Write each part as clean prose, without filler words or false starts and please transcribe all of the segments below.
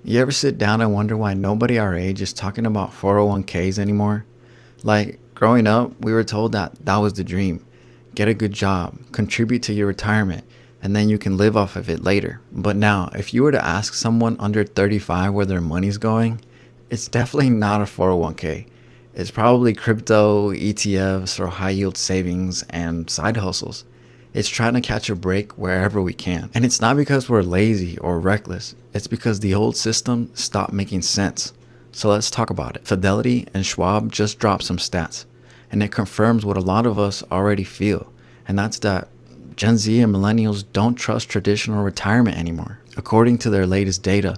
You ever sit down and wonder why nobody our age is talking about 401ks anymore? Like, growing up, we were told that that was the dream. Get a good job, contribute to your retirement, and then you can live off of it later. But now, if you were to ask someone under 35 where their money's going, it's definitely not a 401k. It's probably crypto, ETFs, or high yield savings and side hustles. It's trying to catch a break wherever we can. And it's not because we're lazy or reckless. It's because the old system stopped making sense. So let's talk about it. Fidelity and Schwab just dropped some stats, and it confirms what a lot of us already feel. And that's that Gen Z and Millennials don't trust traditional retirement anymore. According to their latest data,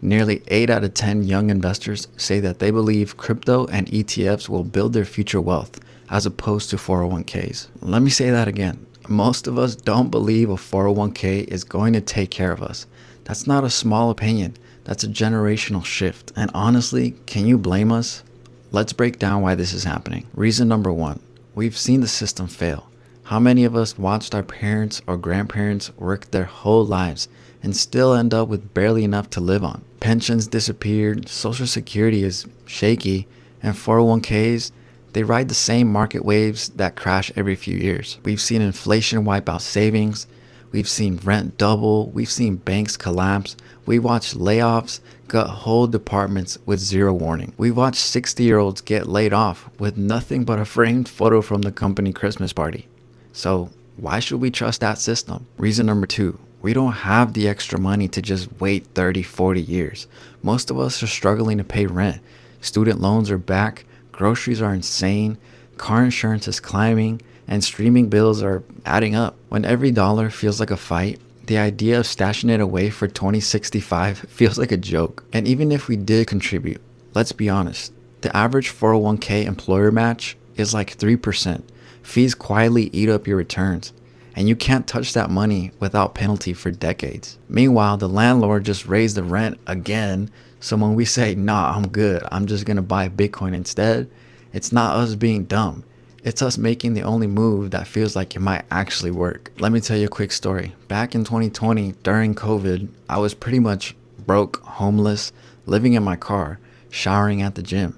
nearly 8 out of 10 young investors say that they believe crypto and ETFs will build their future wealth as opposed to 401ks. Let me say that again. Most of us don't believe a 401k is going to take care of us. That's not a small opinion. That's a generational shift. And honestly, can you blame us? Let's break down why this is happening. Reason number one, we've seen the system fail. How many of us watched our parents or grandparents work their whole lives and still end up with barely enough to live on? Pensions disappeared, Social Security is shaky, and 401ks, they ride the same market waves that crash every few years. We've seen inflation wipe out savings. We've seen rent double. We've seen banks collapse. We watched layoffs gut whole departments with zero warning. We watched 60-year-olds get laid off with nothing but a framed photo from the company Christmas party. So why should we trust that system? Reason number two, we don't have the extra money to just wait 30, 40 years. Most of us are struggling to pay rent. Student loans are back. Groceries are insane, car insurance is climbing, and streaming bills are adding up. When every dollar feels like a fight, the idea of stashing it away for 2065 feels like a joke. And even if we did contribute, let's be honest, the average 401k employer match is like 3%. Fees quietly eat up your returns, and you can't touch that money without penalty for decades. Meanwhile, the landlord just raised the rent again. So when we say, nah, I'm good, I'm just gonna buy Bitcoin instead, it's not us being dumb. It's us making the only move that feels like it might actually work. Let me tell you a quick story. Back in 2020, during COVID, I was pretty much broke, homeless, living in my car, showering at the gym.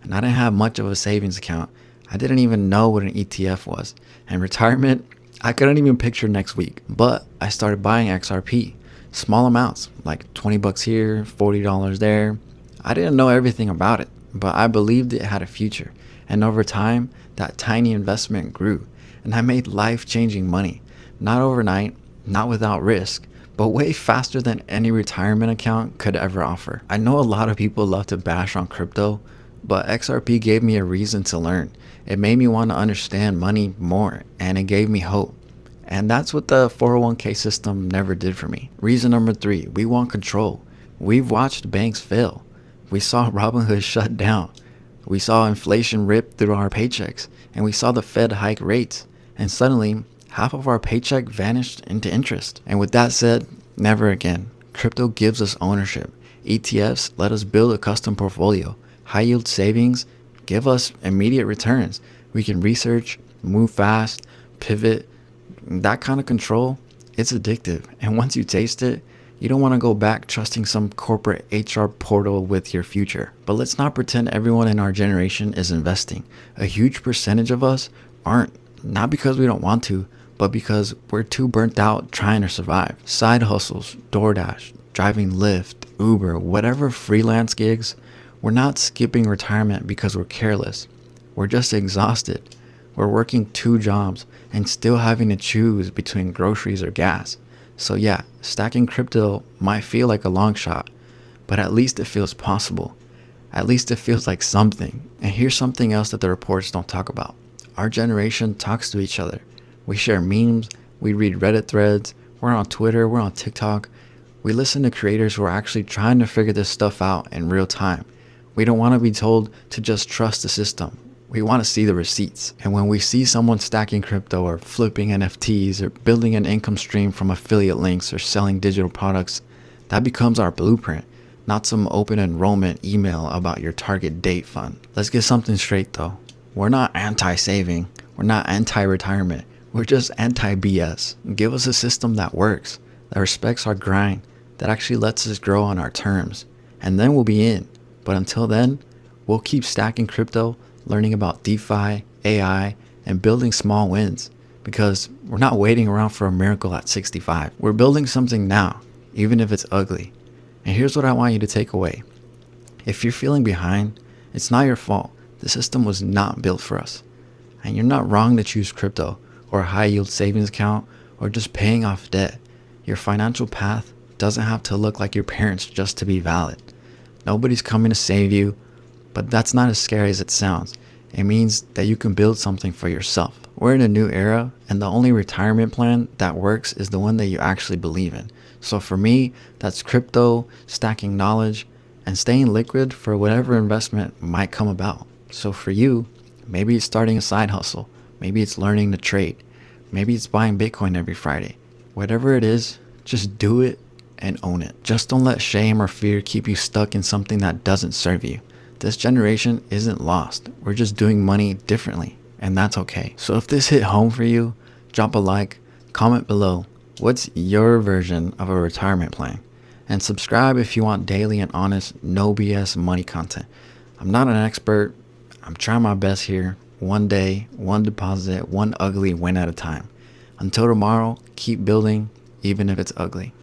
And I didn't have much of a savings account. I didn't even know what an ETF was. And retirement, I couldn't even picture next week. But I started buying XRP. Small amounts, like 20 bucks here, $40 there. I didn't know everything about it, but I believed it had a future. And over time, that tiny investment grew, and I made life-changing money. Not overnight, not without risk, but way faster than any retirement account could ever offer. I know a lot of people love to bash on crypto, but XRP gave me a reason to learn. It made me want to understand money more, and it gave me hope. And that's what the 401k system never did for me. Reason number three, we want control. We've watched banks fail. We saw Robinhood shut down. We saw inflation rip through our paychecks. And we saw the Fed hike rates. And suddenly, half of our paycheck vanished into interest. And with that said, never again. Crypto gives us ownership. ETFs let us build a custom portfolio. High yield savings give us immediate returns. We can research, move fast, pivot. That kind of control, it's addictive. And once you taste it, you don't want to go back trusting some corporate HR portal with your future. But let's not pretend everyone in our generation is investing. A huge percentage of us aren't. Not because we don't want to, but because we're too burnt out trying to survive. Side hustles, DoorDash, driving Lyft, Uber, whatever freelance gigs, we're not skipping retirement because we're careless. We're just exhausted. We're working 2 jobs and still having to choose between groceries or gas. So yeah, stacking crypto might feel like a long shot, but at least it feels possible. At least it feels like something. And here's something else that the reports don't talk about. Our generation talks to each other. We share memes, we read Reddit threads, we're on Twitter, we're on TikTok. We listen to creators who are actually trying to figure this stuff out in real time. We don't want to be told to just trust the system. We want to see the receipts. And when we see someone stacking crypto or flipping NFTs or building an income stream from affiliate links or selling digital products, that becomes our blueprint, not some open enrollment email about your target date fund. Let's get something straight though. We're not anti-saving. We're not anti-retirement. We're just anti-BS. Give us a system that works, that respects our grind, that actually lets us grow on our terms. And then we'll be in. But until then, we'll keep stacking crypto, learning about DeFi, AI, and building small wins. Because we're not waiting around for a miracle at 65. We're building something now, even if it's ugly. And here's what I want you to take away. If you're feeling behind, it's not your fault. The system was not built for us. And you're not wrong to choose crypto or a high yield savings account or just paying off debt. Your financial path doesn't have to look like your parents just to be valid. Nobody's coming to save you, but that's not as scary as it sounds. It means that you can build something for yourself. We're in a new era, and the only retirement plan that works is the one that you actually believe in. So for me, that's crypto, stacking knowledge, and staying liquid for whatever investment might come about. So for you, maybe it's starting a side hustle. Maybe it's learning to trade. Maybe it's buying Bitcoin every Friday. Whatever it is, just do it and own it. Just don't let shame or fear keep you stuck in something that doesn't serve you. This generation isn't lost. We're just doing money differently, and that's okay. So if this hit home for you, drop a like, comment below. What's your version of a retirement plan? And subscribe if you want daily and honest, no BS money content. I'm not an expert. I'm trying my best here. One day, one deposit, one ugly win at a time. Until tomorrow, keep building, even if it's ugly.